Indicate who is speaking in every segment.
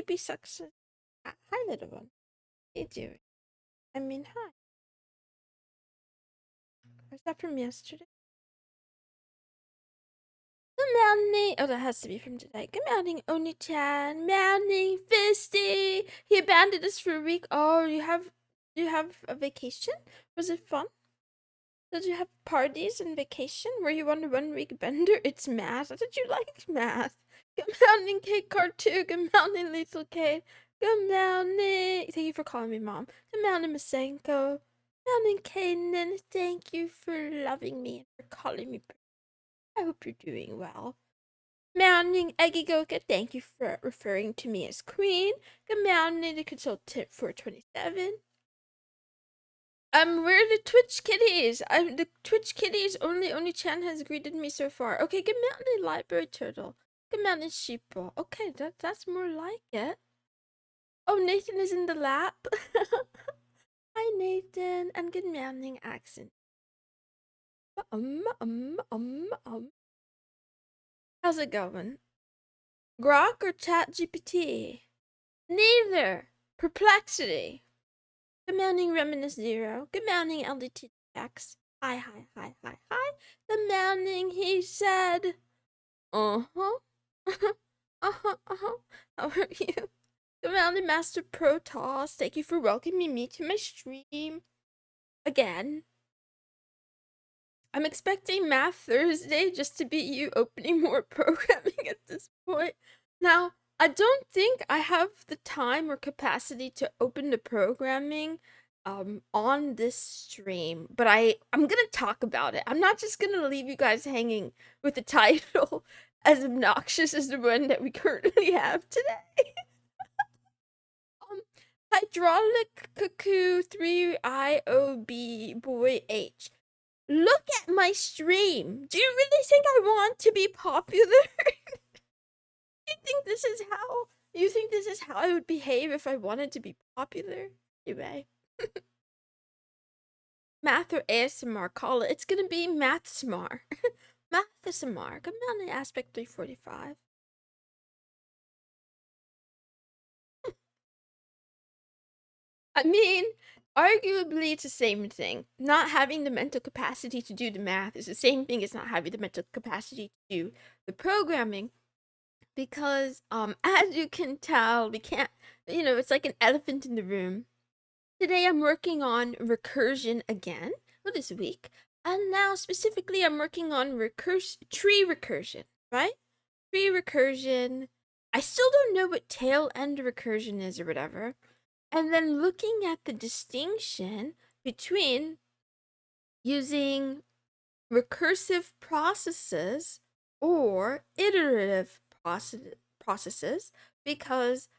Speaker 1: baby sucks. Hi, little one. How you doing? I mean, hi. Was that from yesterday? Good morning. Oh, that has to be from today. Good morning, Oni-chan. Morning, Fisty. He abandoned us for a week. Oh, you have a vacation? Was it fun? Did you have parties and vacation? Were you on a 1 week bender? It's math. Did you like math? Good morning, Kate Cartoon. Good morning, Lethal Kate. Good morning. Thank you for calling me mom. Good morning, Masenko. Morning, Kanan. Thank you for loving me and for calling me. I hope you're doing well. Morning, Eggy Goka. Thank you for referring to me as queen. Good morning, the consultant 427. Where are the Twitch kitties? The Twitch kitties only Chan has greeted me so far. Okay, good morning, Library Turtle. Good morning, Sheeple. Okay, that's more like it. Oh, Nathan is in the lap. Hi, Nathan, and good morning, Accent. How's it going? Grok or Chat GPT? Neither. Perplexity. Good morning, Reminisce Zero. Good morning, LDTX. Hi. Good morning, he said. Uh-huh. uh-huh. How are you? Good morning, Master Protoss. Thank you for welcoming me to my stream. Again. I'm expecting Math Thursday just to be you opening more programming at this point. Now, I don't think I have the time or capacity to open the programming on this stream, but I'm gonna talk about it. I'm not just gonna leave you guys hanging with the title as obnoxious as the one that we currently have today. Hydraulic Cuckoo 3IOB Boy H. Look at my stream. Do you really think I want to be popular? You think this is how I would behave if I wanted to be popular? Anyway. Math or ASMR, call it. It's gonna be Mathsmar. Mathsmar. Come on, aspect 345. I mean, arguably it's the same thing. Not having the mental capacity to do the math is the same thing as not having the mental capacity to do the programming. Because as you can tell, we can't, it's like an elephant in the room. Today I'm working on recursion again, well, this week, and now specifically I'm working on tree recursion, right? Tree recursion. I still don't know what tail end recursion is or whatever. And then looking at the distinction between using recursive processes or iterative processes because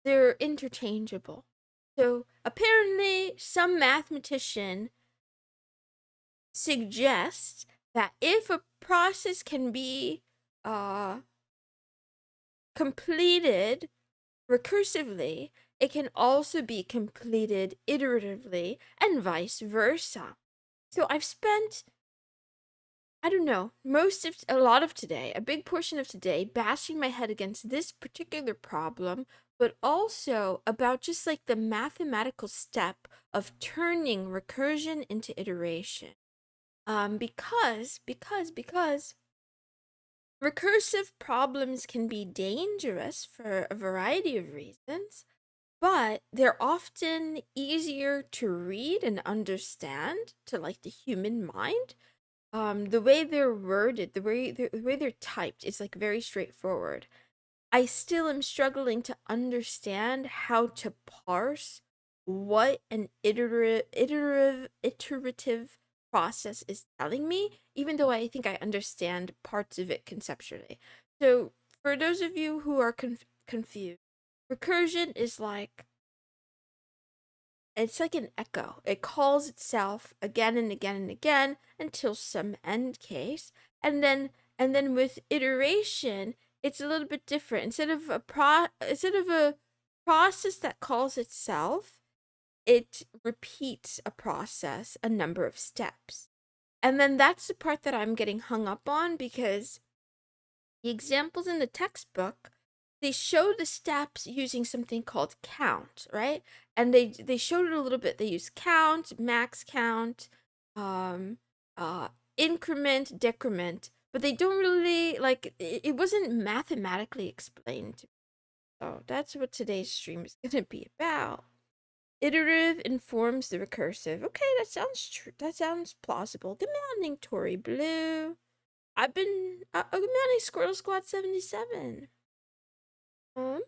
Speaker 1: they're interchangeable. So apparently some mathematician suggests that if a process can be completed recursively, it can also be completed iteratively and vice versa. So I've spent, I don't know, a lot of today, a big portion of today, bashing my head against this particular problem, but also about just like the mathematical step of turning recursion into iteration. Because recursive problems can be dangerous for a variety of reasons, but they're often easier to read and understand to like the human mind. The way they're worded, the way they're typed is like very straightforward. I still am struggling to understand how to parse what an iterative process is telling me, even though I think I understand parts of it conceptually. So, for those of you who are confused, recursion is like it's like an echo. It calls itself again and again and again until some end case. And then with iteration, it's a little bit different. Instead of a process that calls itself, it repeats a process a number of steps. And then that's the part that I'm getting hung up on because the examples in the textbook they show the steps using something called count, right? And they showed it a little bit. They used count, max count, um, uh, increment, decrement, but they don't really like it wasn't mathematically explained. So that's what today's stream is gonna be about. Iterative informs the recursive. Okay, that sounds true. That sounds plausible. Good morning, Tori Blue. I've been good morning, Squirrel Squad 77. Um,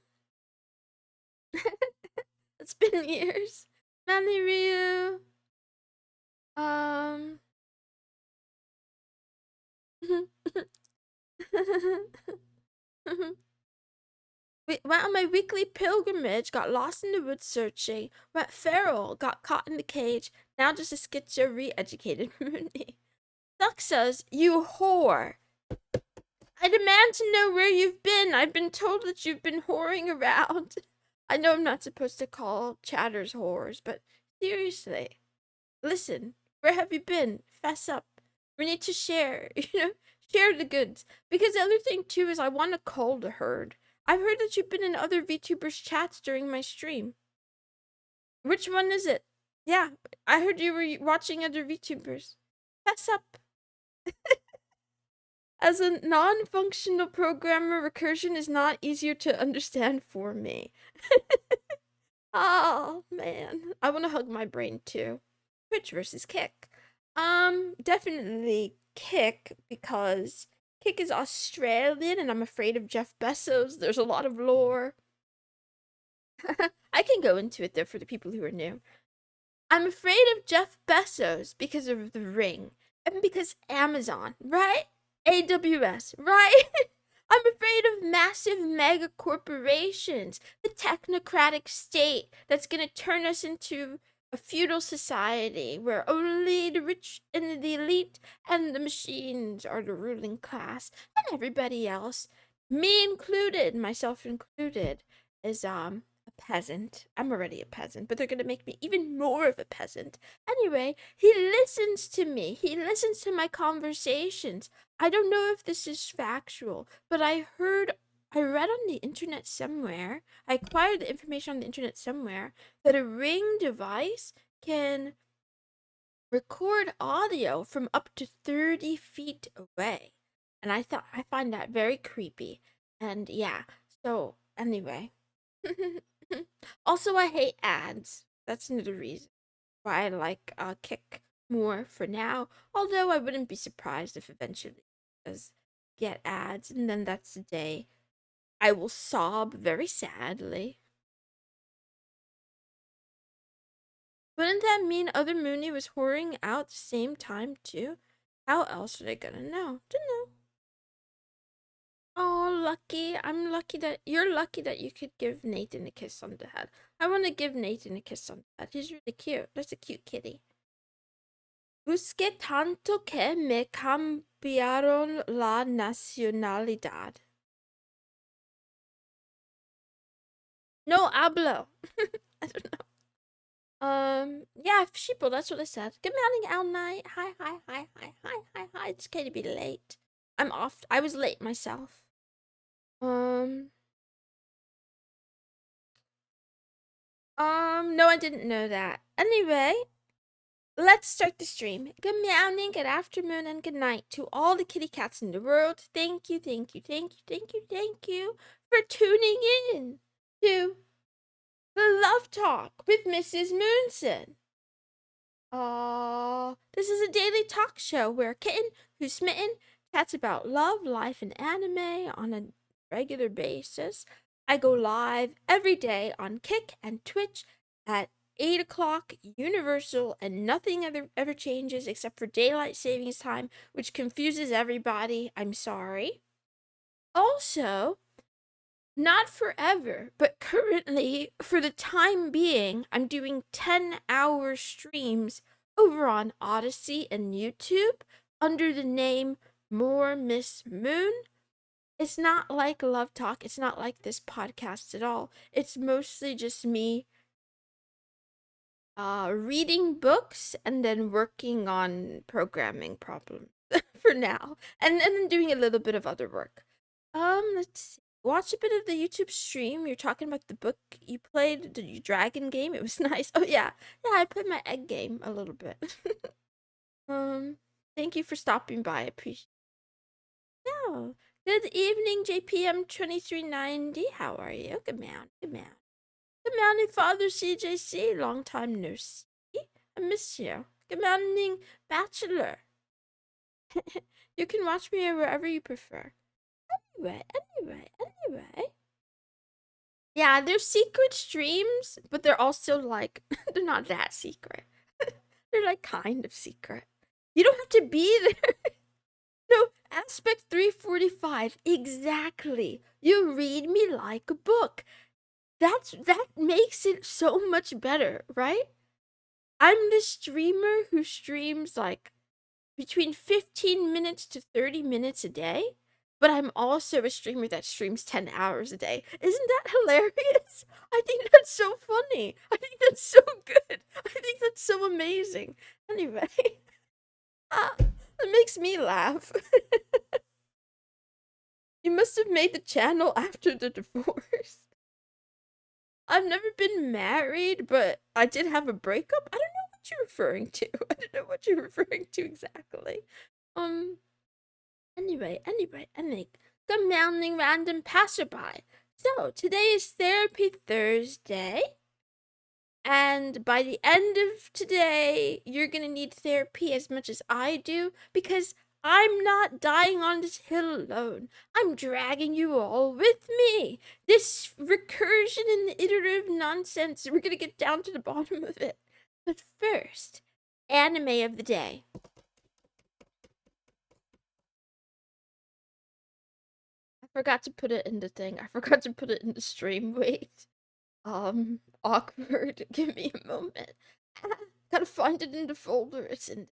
Speaker 1: it's been years. Manly Ryu. Um. Went on my weekly pilgrimage, got lost in the woods searching, went feral, got caught in the cage, now just a schizo re-educated Mooney. Duck says, you whore. I demand to know where you've been. I've been told that you've been whoring around. I know I'm not supposed to call chatters whores, but seriously, listen, where have you been? Fess up. We need to share, share the goods. Because the other thing too is I want to call the herd. I've heard that you've been in other VTubers chats during my stream. Which one is it? Yeah, I heard you were watching other VTubers. Fess up. As a non-functional programmer, recursion is not easier to understand for me. Oh, man. I want to hug my brain, too. Twitch versus Kick. Definitely Kick, because Kick is Australian, and I'm afraid of Jeff Bezos. There's a lot of lore. I can go into it, though, for the people who are new. I'm afraid of Jeff Bezos because of the ring, and because Amazon, right? AWS, right? I'm afraid of massive mega corporations, the technocratic state that's gonna turn us into a feudal society where only the rich and the elite and the machines are the ruling class, and everybody else, me included, myself included, is a peasant. I'm already a peasant, but they're gonna make me even more of a peasant. Anyway, he listens to me. He listens to my conversations. I don't know if this is factual, but I read on the internet somewhere, I acquired the information on the internet somewhere, that a ring device can record audio from up to 30 feet away. And I find that very creepy. And yeah, so anyway. Also, I hate ads. That's another reason why I like Kick more for now. Although I wouldn't be surprised if eventually it does get ads, and then that's the day I will sob very sadly. Wouldn't that mean other Mooney was whoring out the same time too? How else are they gonna know? Dunno. Oh, lucky. I'm lucky that you're lucky that you could give Nathan a kiss on the head. I want to give Nathan a kiss on the head. He's really cute. That's a cute kitty. Busqué tanto que me cambiaron la nacionalidad. No hablo. I don't know. Yeah, sheeple, that's what I said. Good morning, Al Night. Hi, hi, hi, hi, hi, hi, hi. It's okay to be late. I'm off. I was late myself. No, I didn't know that. Anyway, let's start the stream. Good morning, good afternoon, and good night to all the kitty cats in the world. Thank you, thank you, thank you, thank you, thank you for tuning in to the Love Talk with Mrs. Moonson. This is a daily talk show where a kitten who's smitten chats about love, life, and anime on a regular basis. I go live every day on Kick and Twitch at 8 o'clock Universal, and nothing ever changes except for daylight savings time, which confuses everybody. I'm sorry. Also, not forever, but currently, for the time being, I'm doing 10-hour streams over on Odyssey and YouTube under the name More Miss Moon. It's not like Love Talk. It's not like this podcast at all. It's mostly just me reading books and then working on programming problems for now. And then doing a little bit of other work. Let's see. watch a bit of the YouTube stream. You're talking about the book you played, the dragon game. It was nice. Oh yeah, yeah. I played my egg game a little bit. Thank you for stopping by. I appreciate. Yeah. Good evening, JPM 2390. How are you? Good man. Good man. Good morning, Father CJC. Long time no see. I miss you. Good morning, Bachelor. You can watch me wherever you prefer. Anyway. Yeah, they're secret streams, but they're also like, they're not that secret. They're like kind of secret. You don't have to be there. No, aspect 345. Exactly. You read me like a book. That makes it so much better, right? I'm the streamer who streams like between 15 minutes to 30 minutes a day, but I'm also a streamer that streams 10 hours a day. Isn't that hilarious? I think that's so funny. I think that's so good. I think that's so amazing. Anyway, it makes me laugh. You must have made the channel after the divorce. I've never been married, but I did have a breakup. I don't know what you're referring to. I don't know what you're referring to exactly. Anyway. Good morning, random passerby. So, today is Therapy Thursday. And by the end of today, you're gonna need therapy as much as I do because I'm not dying on this hill alone. I'm dragging you all with me. This recursion and iterative nonsense, we're gonna get down to the bottom of it. But first, anime of the day. I forgot to put it in the thing. I forgot to put it in the stream. Wait. Awkward. Give me a moment. Gotta find it in the folder. It's in.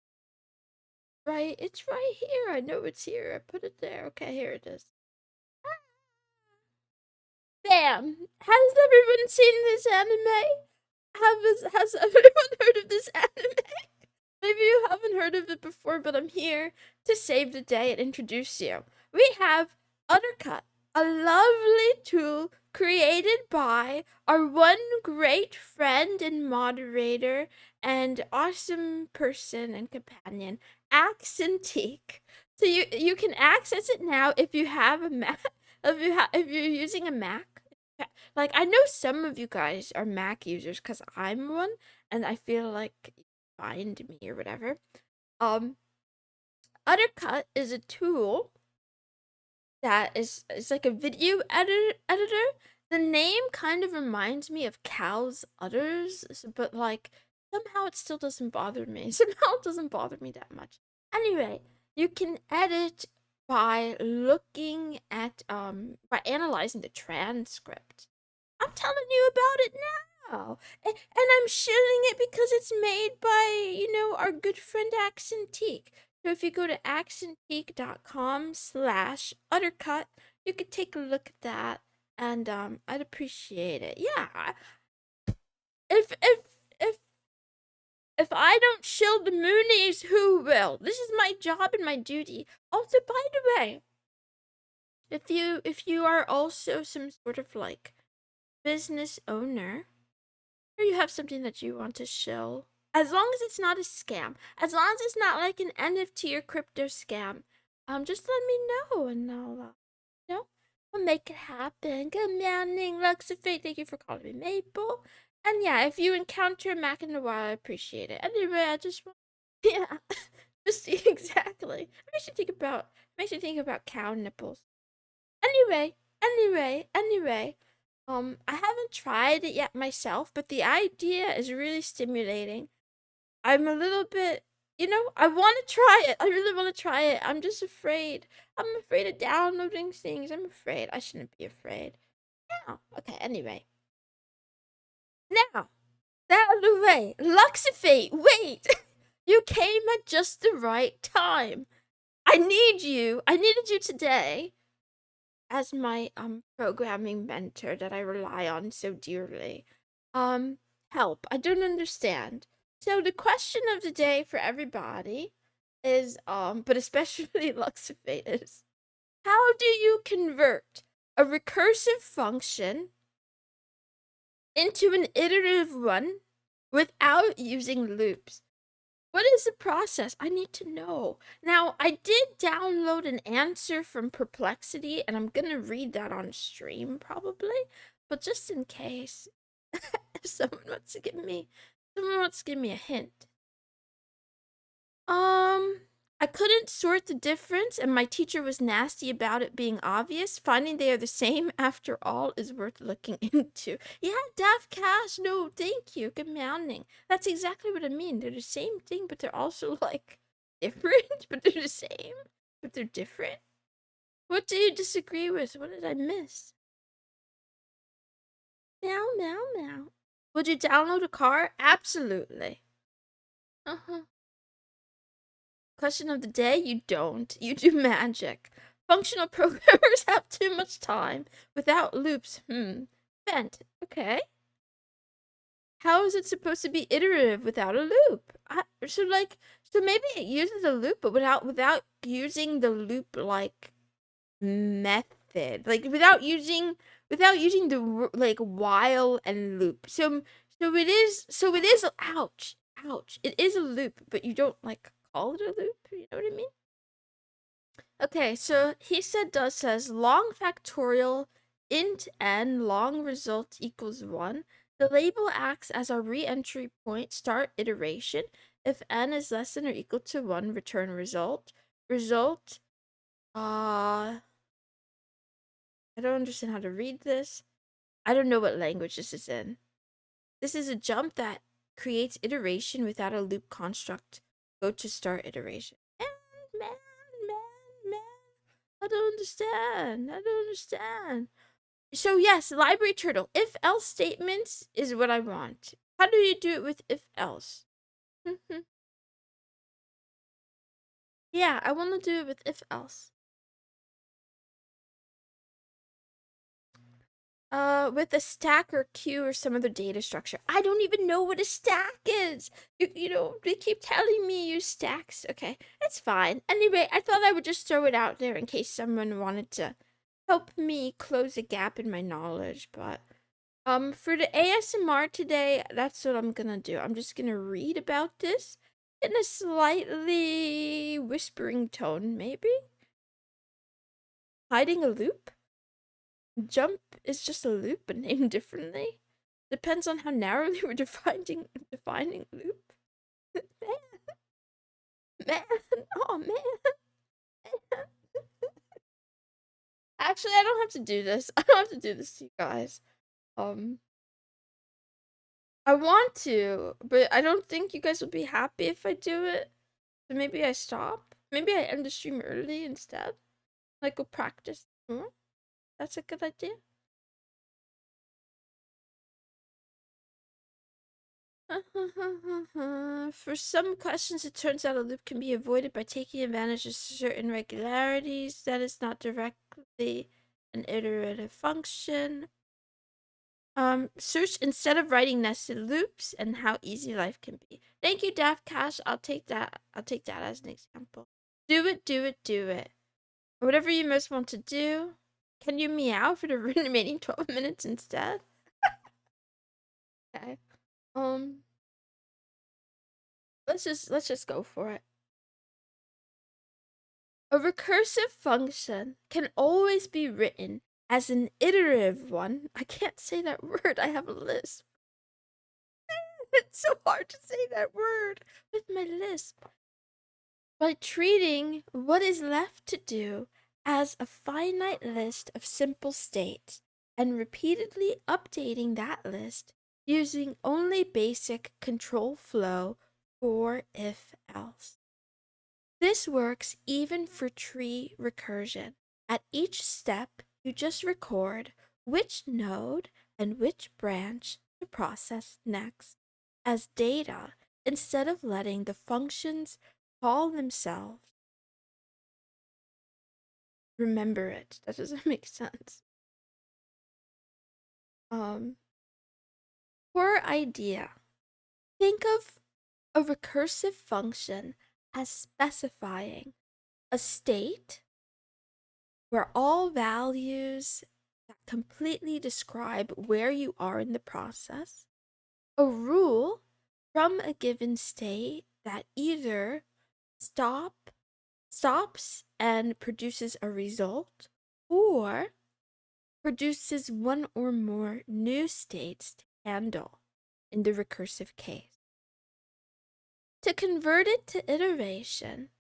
Speaker 1: Right? It's right here. I know it's here. I put it there. Okay, here it is. Bam! Has everyone seen this anime? Has everyone heard of this anime? Maybe you haven't heard of it before, but I'm here to save the day and introduce you. We have Uttercut, a lovely tool created by our one great friend and moderator and awesome person and companion, Accentique. So you can access it now if you have a Mac. If you're using a Mac. Like I know some of you guys are Mac users because I'm one, and I feel like find me or whatever. Uttercut is a tool that is like a video editor. The name kind of reminds me of cow's udders, but like somehow it still doesn't bother me. Somehow it doesn't bother me that much. Anyway, you can edit by looking at by analyzing the transcript. I'm telling you about it now. And I'm shilling it because it's made by, our good friend Accentique. So if you go to accentique.com/uttercut, you could take a look at that, and I'd appreciate it. Yeah. If I don't shill the Moonies, who will? This is my job and my duty. Also, by the way, if you are also some sort of like business owner, or you have something that you want to shill, as long as it's not a scam, as long as it's not like an NFT or crypto scam, just let me know and I'll make it happen. Good morning, Luxafate. Thank you for calling me Maple. And yeah, if you encounter a Mac in a while, I appreciate it. Anyway, I just want, yeah, just exactly. It makes you think about cow nipples. Anyway. I haven't tried it yet myself, but the idea is really stimulating. I'm a little bit, I want to try it. I really want to try it. I'm just afraid. I'm afraid of downloading things. I'm afraid. I shouldn't be afraid. Now, okay, anyway. Now, out of the way. Luxafate, wait! You came at just the right time. I needed you today as my programming mentor that I rely on so dearly. Help. I don't understand. So the question of the day for everybody is but especially Luxafate, is how do you convert a recursive function into an iterative one without using loops. What is the process? I need to know. Now, I did download an answer from Perplexity, and I'm gonna read that on stream probably, but just in case, if someone wants to give me a hint. I couldn't sort the difference, and my teacher was nasty about it being obvious. Finding they are the same after all is worth looking into. Yeah, Daft Cash, no, thank you. Good morning. That's exactly what I mean. They're the same thing, but they're also like different, but they're the same, but they're different. What do you disagree with? What did I miss? Meow, meow, meow. Would you download a car? Absolutely. Uh-huh. Question of the day, you don't. You do magic. Functional programmers have too much time. Without loops, Bent. Okay. How is it supposed to be iterative without a loop? So maybe it uses a loop, but without using the loop like method, like without using the like while and loop. So it is. Ouch, ouch. It is a loop, but you don't like call it a loop. You know what I mean? Okay, so he says long factorial int n long result equals 1. The label acts as our re-entry point start iteration. If n is less than or equal to 1, return result. I don't understand how to read this. I don't know what language this is in. This is a jump that creates iteration without a loop construct. Go to start iteration. Man. I don't understand. So yes, library turtle. If else statements is what I want. How do you do it with if else? Yeah, I want to do it with if else. With a stack or queue or some other data structure. I don't even know what a stack is. You know, they keep telling me use stacks. Okay, that's fine. Anyway, I thought I would just throw it out there in case someone wanted to help me close a gap in my knowledge. But for the ASMR today, that's what I'm gonna do. I'm just gonna read about this in a slightly whispering tone, maybe. Hiding a loop? Jump is just a loop but named differently. Depends on how narrowly we're defining loop. man, oh man. Actually, I don't have to do this. I don't have to do this to you guys. I want to, but I don't think you guys will be happy if I do it. So maybe I stop. Maybe I end the stream early instead. Like go practice more. That's a good idea. For some questions, it turns out a loop can be avoided by taking advantage of certain regularities. That is not directly an iterative function. Search instead of writing nested loops and how easy life can be. Thank you, Daft Cash. I'll take that as an example. Do it. Whatever you most want to do. Can you meow for the remaining 12 minutes instead? Okay. Let's just go for it. A recursive function can always be written as an iterative one. I can't say that word. I have a lisp. It's so hard to say that word with my lisp. By treating what is left to do as a finite list of simple states and repeatedly updating that list using only basic control flow for if else. This works even for tree recursion. At each step, you just record which node and which branch to process next as data instead of letting the functions call themselves. Remember it. That doesn't make sense. Poor idea. Think of a recursive function as specifying a state where all values that completely describe where you are in the process, a rule from a given state that either stops and produces a result, or produces one or more new states to handle in the recursive case. To convert it to iteration,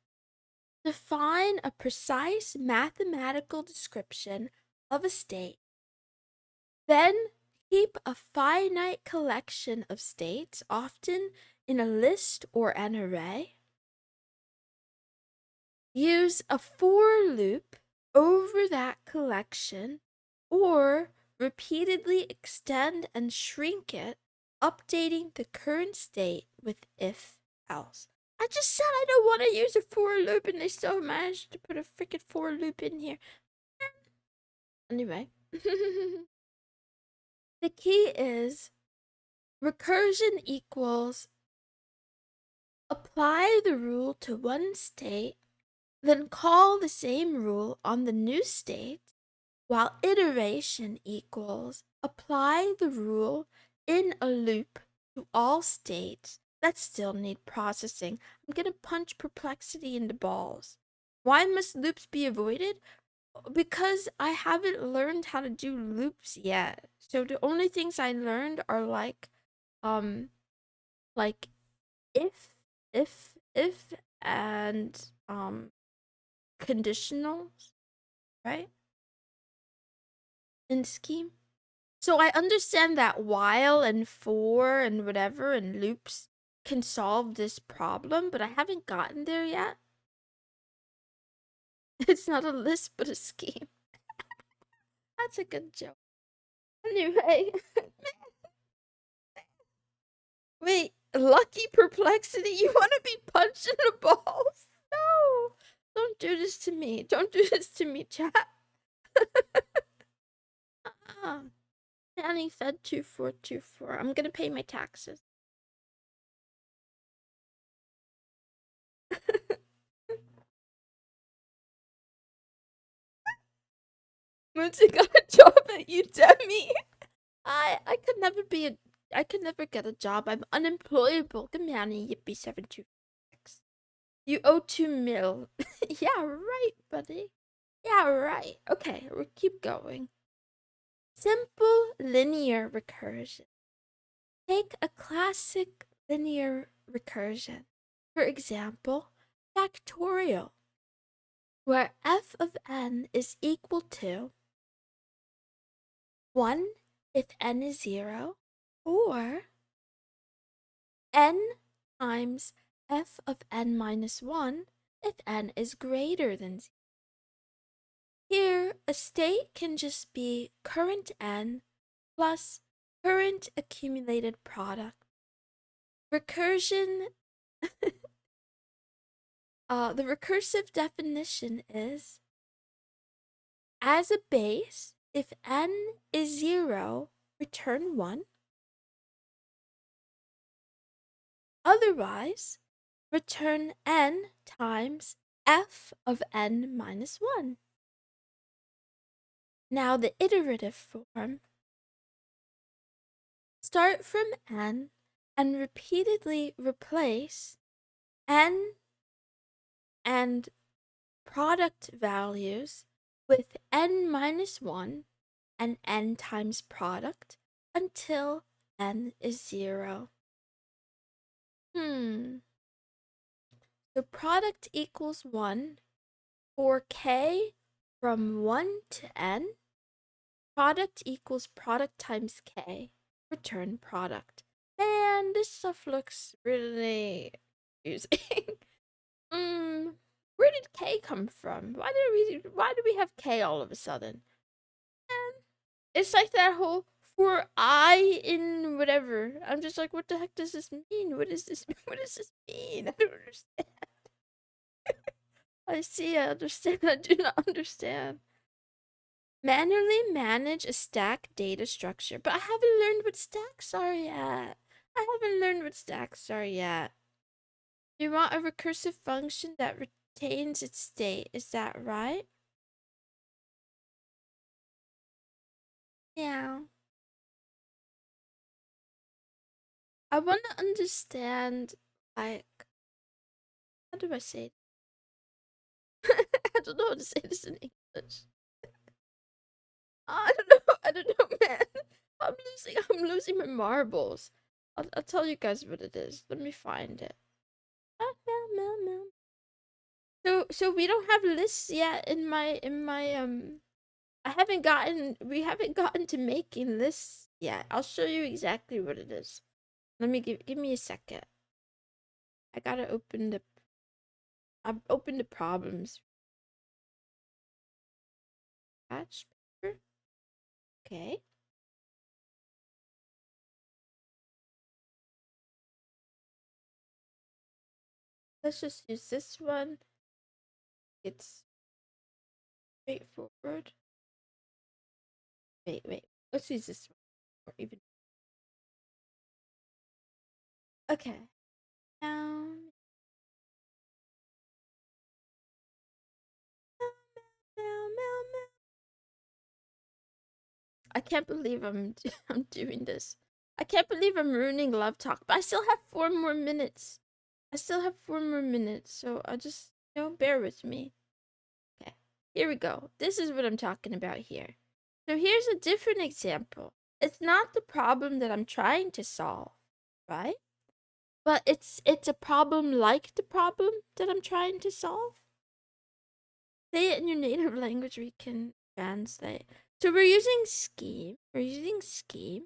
Speaker 1: define a precise mathematical description of a state, then keep a finite collection of states, often in a list or an array. Use a for loop over that collection, or repeatedly extend and shrink it, updating the current state with if else. I just said I don't want to use a for loop and they still managed to put a freaking for loop in here. Anyway. The key is recursion equals apply the rule to one state, then call the same rule on the new state, while iteration equals apply the rule in a loop to all states that still need processing. I'm gonna punch perplexity in the balls. Why must loops be avoided? Because I haven't learned how to do loops yet. So the only things I learned are um like if if and conditionals, right? In scheme. So I understand that while and for and whatever and loops can solve this problem, but I haven't gotten there yet. It's not a list, but a scheme. That's a good joke. Anyway. Wait, lucky perplexity? You want to be punched in the balls? No. Don't do this to me. Don't do this to me, chat. Nanny fed 2424. I'm gonna pay my taxes. Moonson got a job at Udemy. I could never get a job. I'm unemployable. Good morning, Yippee 726. You owe 2 mil. Yeah, right, buddy. Yeah, right. Okay, we'll keep going. Simple linear recursion. Take a classic linear recursion. For example, factorial, where f of n is equal to 1 if n is 0, or n times f of n minus 1 if n is greater than 0. Here, a state can just be current n plus current accumulated product. Recursion, the recursive definition is, as a base, if n is 0, return 1. Otherwise, return n times f of n minus 1. Now the iterative form. Start from n and repeatedly replace n and product values with n minus 1 and n times product until n is 0. So product equals 1 for k from 1 to n. Product equals product times k. Return product. Man, this stuff looks really confusing. Where did k come from? Why do we have k all of a sudden? Man, it's like that whole for I in whatever. I'm just like, what the heck does this mean? What does this mean? I don't understand. I see, I understand, I do not understand. Manually manage a stack data structure, but I haven't learned what stacks are yet. You want a recursive function that retains its state, is that right? Yeah. I want to understand, like, how do I say it? I don't know how to say this in English. I don't know. I don't know, man. I'm losing my marbles. I'll tell you guys what it is. Let me find it. Ah, meow, meow, meow. So we don't have lists yet in my. We haven't gotten to making lists yet. I'll show you exactly what it is. Let me give me a second. I gotta open the. I've opened the problems. Patch paper. Okay. Let's just use this one. It's straightforward. Wait. Let's use this one. Or even. Okay. Um. Meow, meow, meow, meow. I can't believe I'm doing this. I can't believe I'm ruining love talk, but I still have 4 more minutes. I still have 4 more minutes, so I'll just bear with me. Okay, here we go. This is what I'm talking about here. So here's a different example. It's not the problem that I'm trying to solve, right? But it's a problem like the problem that I'm trying to solve. Say it in your native language, we can translate. So we're using scheme. We're using scheme.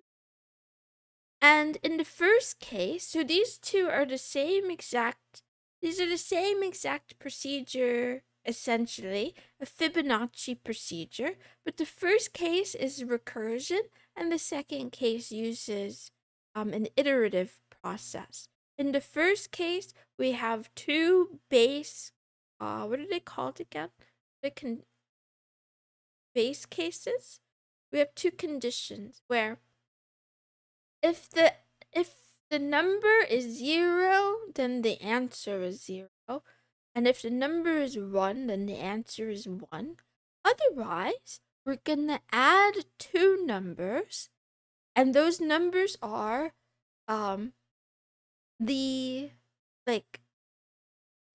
Speaker 1: And in the first case, so these two are the same exact, these are the same exact procedure, essentially, a Fibonacci procedure. But the first case is recursion, and the second case uses an iterative process. In the first case, we have two base, what are they called again? Base cases. We have two conditions where if the number is 0, then the answer is 0. And if the number is 1, then the answer is 1. Otherwise, we're gonna add two numbers, and those numbers are the like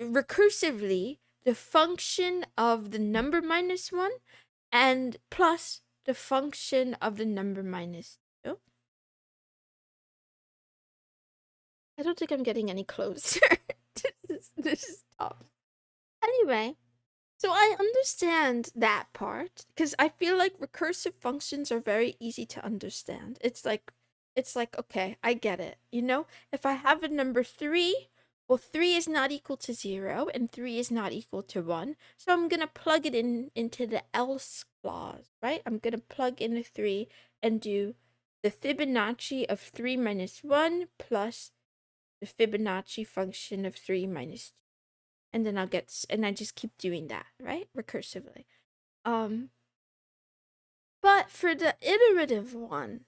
Speaker 1: recursively the function of the number minus 1 and plus the function of the number minus 2. I don't think I'm getting any closer. this is tough. Anyway, so I understand that part because I feel like recursive functions are very easy to understand. It's like okay, I get it. If I have a number 3, well 3 is not equal to 0 and 3 is not equal to 1. So I'm going to plug it into the else clause, right? I'm going to plug in a 3 and do the Fibonacci of 3 minus 1 plus the Fibonacci function of 3 minus 2. And then I just keep doing that, right? Recursively. But for the iterative one,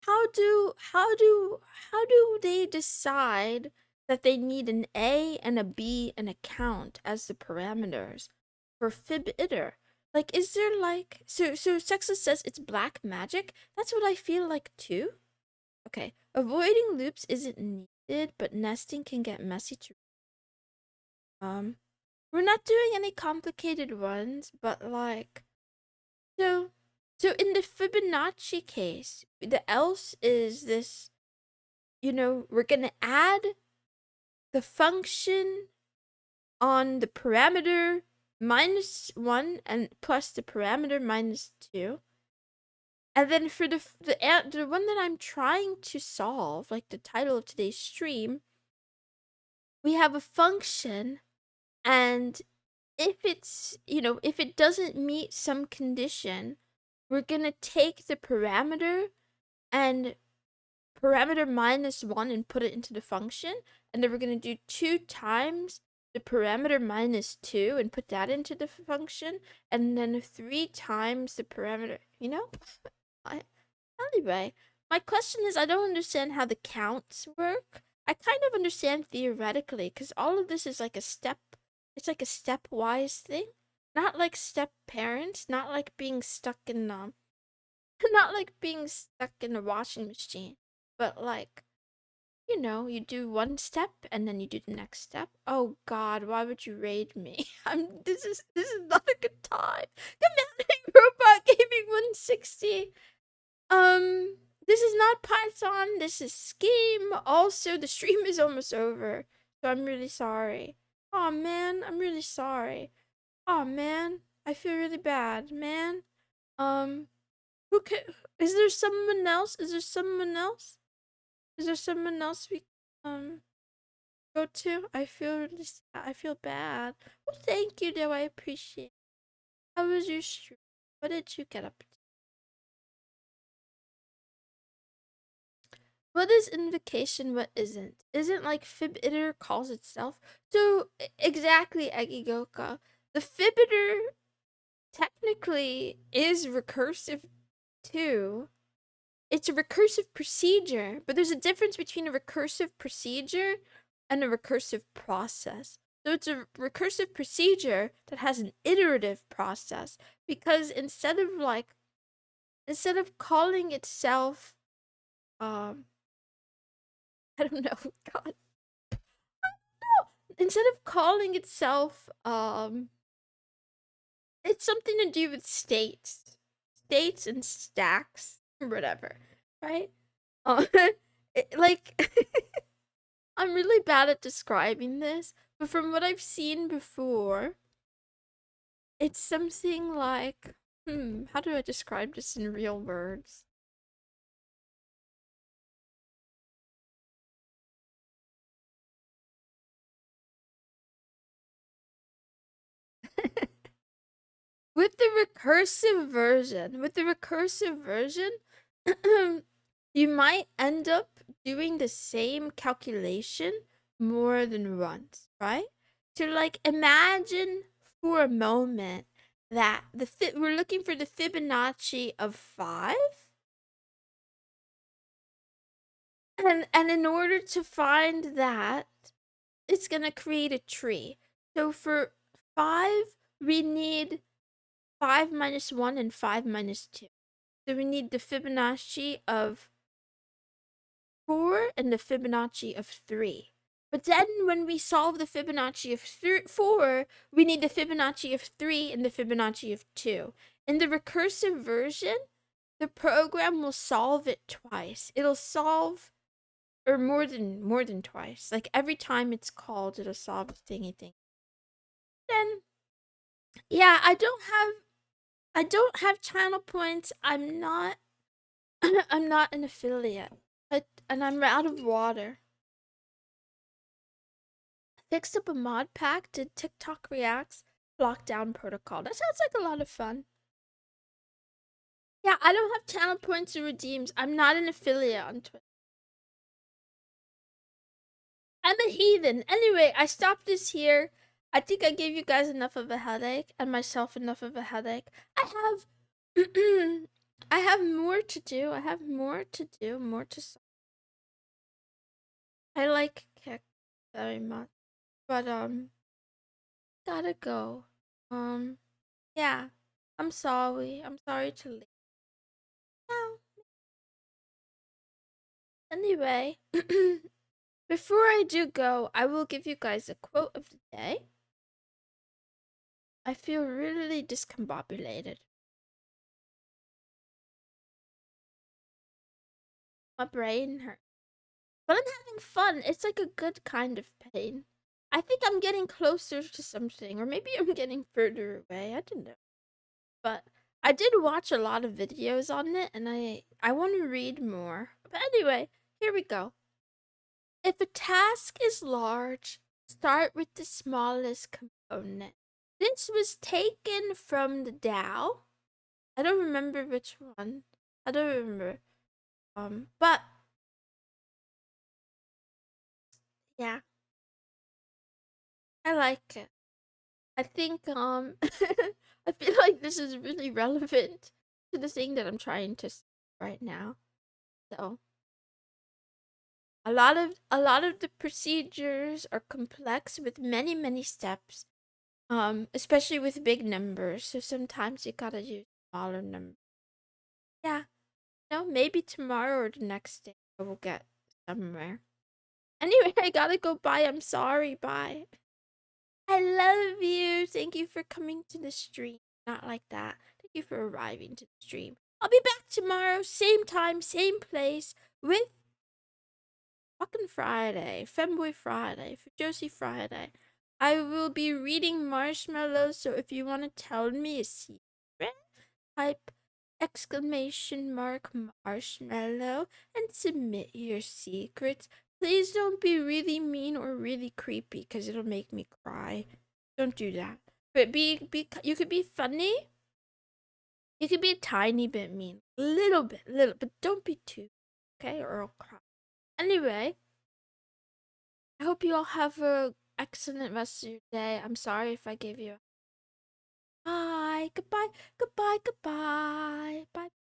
Speaker 1: how do they decide that they need an A and a B and a count as the parameters for fib_iter? Like, is there like so Sexus says it's black magic? That's what I feel like too. Okay, avoiding loops isn't needed, but nesting can get messy too. We're not doing any complicated ones, but like, so in the Fibonacci case, the else is this, we're gonna add the function on the parameter -1 and plus the parameter -2. And then for the one that I'm trying to solve, like the title of today's stream, we have a function, and if if it doesn't meet some condition, we're gonna take the parameter and parameter -1 and put it into the function, and then we're gonna do 2 times the parameter -2 and put that into the function, and then 3 times the parameter, Anyway, my question is, I don't understand how the counts work. I kind of understand theoretically, because all of this is like it's like a stepwise thing. Not like step parents, not like being stuck in Not like being stuck in a washing machine, but like, you know, you do one step and then you do the next step. Oh God, why would you raid me? This is not a good time. Commanding Robot Gaming 160. This is not Python. This is Scheme. Also, the stream is almost over, so I'm really sorry. Oh man, I'm really sorry. Oh man, I feel really bad, man. Um, who can? Is there someone else? Is there someone else? Is there someone else we um go to? I feel really sad. I feel bad. Well, thank you, though. I appreciate it. How was your stream? What did you get up to? What is invocation? What isn't? Isn't like fib-iter calls itself? So exactly, Agigoka. The fib-iter technically is recursive too. It's a recursive procedure, but there's a difference between a recursive procedure and a recursive process. So it's a recursive procedure that has an iterative process because instead of calling itself I don't know, God. No. Instead of calling itself it's something to do with states. States and stacks or whatever, right? Like I'm really bad at describing this, but from what I've seen before, it's something like, how do I describe this in real words? With the recursive version, you might end up doing the same calculation more than once, right? So like imagine for a moment that we're looking for the Fibonacci of 5, and in order to find that, it's going to create a tree. So for 5, we need 5 minus 1 and 5 minus 2. So we need the Fibonacci of 4 and the Fibonacci of 3. But then when we solve the Fibonacci of 4, we need the Fibonacci of 3 and the Fibonacci of 2. In the recursive version, the program will solve it twice. It'll solve or more than twice. Like every time it's called, it'll solve the thingy thing. Then yeah, I don't have channel points. I'm not I'm not an affiliate. And I'm out of water. Fixed up a mod pack, did TikTok Reacts, lockdown protocol. That sounds like a lot of fun. Yeah, I don't have channel points or redeems. I'm not an affiliate on Twitch. I'm a heathen. Anyway, I stopped this here. I think I gave you guys enough of a headache and myself enough of a headache. I have I have more to do. I have more to do, more to solve. I like Kick very much. But gotta go. Yeah. I'm sorry. I'm sorry to leave now. Anyway, before I do go, I will give you guys a quote of the day. I feel really discombobulated. My brain hurts. But I'm having fun. It's like a good kind of pain. I think I'm getting closer to something, or maybe I'm getting further away. I don't know. But I did watch a lot of videos on it, and I want to read more. But anyway, here we go. If a task is large, start with the smallest component. This was taken from the Tao. I don't remember which one. I don't remember. But yeah, I like it. I think I feel like this is really relevant to the thing that I'm trying to say right now. So a lot of the procedures are complex with many steps. Especially with big numbers. So sometimes you gotta use smaller numbers. Yeah. No, maybe tomorrow or the next day I will get somewhere. Anyway, I gotta go. Bye. I'm sorry. Bye. I love you. Thank you for coming to the stream. Not like that. Thank you for arriving to the stream. I'll be back tomorrow, same time, same place, with fucking Friday, Femboy Friday, for Josie Friday. I will be reading Marshmallows, so if you want to tell me a secret, type exclamation mark marshmallow and submit your secrets. Please don't be really mean or really creepy, because it'll make me cry. Don't do that. But you could be funny. You could be a tiny bit mean. Little bit, but don't be too, okay? Or I'll cry. Anyway, I hope you all have a excellent rest of your day. I'm sorry if I gave you a bye. Goodbye. Goodbye. Goodbye. Bye.